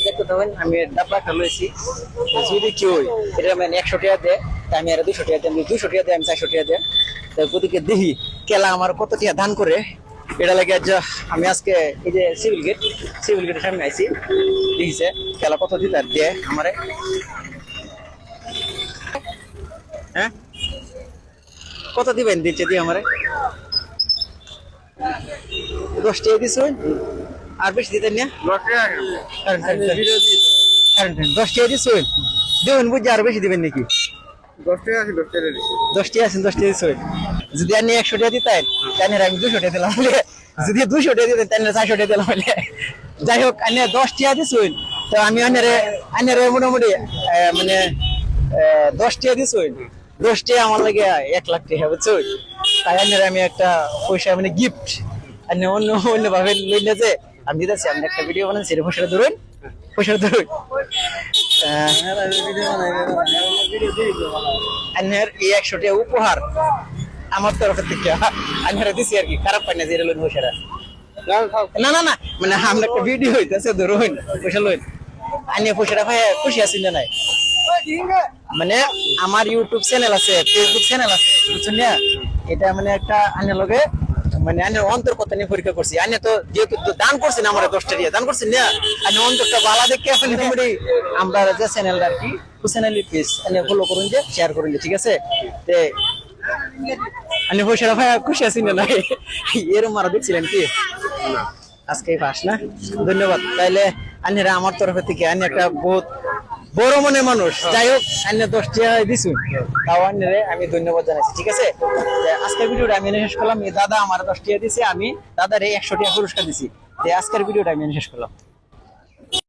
দেখতে পাবেন আমি ডাবলা একটা লইছি যদি কেউ এটা মানে 100 টাকা দেয় তাই আমি আর 200 টাকা দেয়, আমি 200 টাকা দেয়, আমি 400 টাকা দেয়। তো ওদিকে দেখি কেলা আমার কত টাকা দান করে। এটা লাগে আমি আজকে এই যে সিভিল গেটের সামনে আইছি, দেখিছে কেলা কত দিতে দেয় আমারে। হ্যাঁ কত দিবেন দিচ্ছে দিয়ে আমারে 10 টাকা দিছ আর বেশি দিতেন না 10 টাকা দিছ দেবেন বুঝছি আর বেশি দিবেন নাকি 10 টাকা আছে 10 টাকা দিছি 10 টাকা আছেন 10 টাকা দিছ যদি আপনি 100 টাকা দিতেন তাহলে আমি 200 টাকা দিলাম, যদি 200 টাকা দিতেন তাহলে 400 টাকা দিলাম। যাই হোক আপনি 10 টাকা দিছেন তো আমি আনারে মোটামুটি মানে 10 টাকা দিছেন, 10 টাকা আমার লাগে 1 লাখ টাকা বুঝছেন। তাই আনারে আমি একটা পয়সা মানে গিফট আপনি অন্য ভাবে লইলে যে আমি দিতেছি, আমি একটা ভিডিও বানাচ্ছি পয়সাটা ধরুন আনার এই 100 টাকা উপহার আমার তরফ থেকে আনারে দিছি আর কি, খারাপ পাই না যে লইন পয়সাটা। না না না মানে আমরা একটা ভিডিও হইতেছে ধরুন পয়সা লইন আনিয়ে পয়সাটা ভাই খুশি আছি না নাই। মানে আমার ইউটিউব চ্যানেল আছে, ফেসবুক চ্যানেল আছে বুঝছেন না, এটা মানে একটা আনের লগে মানে আনের অন্তর কথা নিয়ে পরীক্ষা করছি। আনে তো যেহেতু দান করছেন আমার 10 টাকা দান করছেন না, আনে অন্তরটা ভালো দেখে মোটামুটি আমরা যে চ্যানেলটা আর কি ওই চ্যানেলের পেজ আনে ফলো করুন, যে শেয়ার করুন, যে ঠিক আছে। তে আনে পয়সাটা ভাই খুশি আছি না নাই এরম মারা দেখছিলেন কি আজকে পাস না। ধন্যবাদ। তাইলে আনেরা আমার তরফ থেকে আনে একটা বহুত বড় মনে মানুষ। যাই হোক আন্য 10 টাকা দিছু তাও আনরে আমি ধন্যবাদ জানাচ্ছি, ঠিক আছে। আজকের ভিডিওটা আমি শেষ করলাম। এই দাদা আমার 10 টাকা দিছে, আমি দাদারে 100 টাকা পুরস্কার দিছি। আজকের ভিডিওটা আমি শেষ করলাম।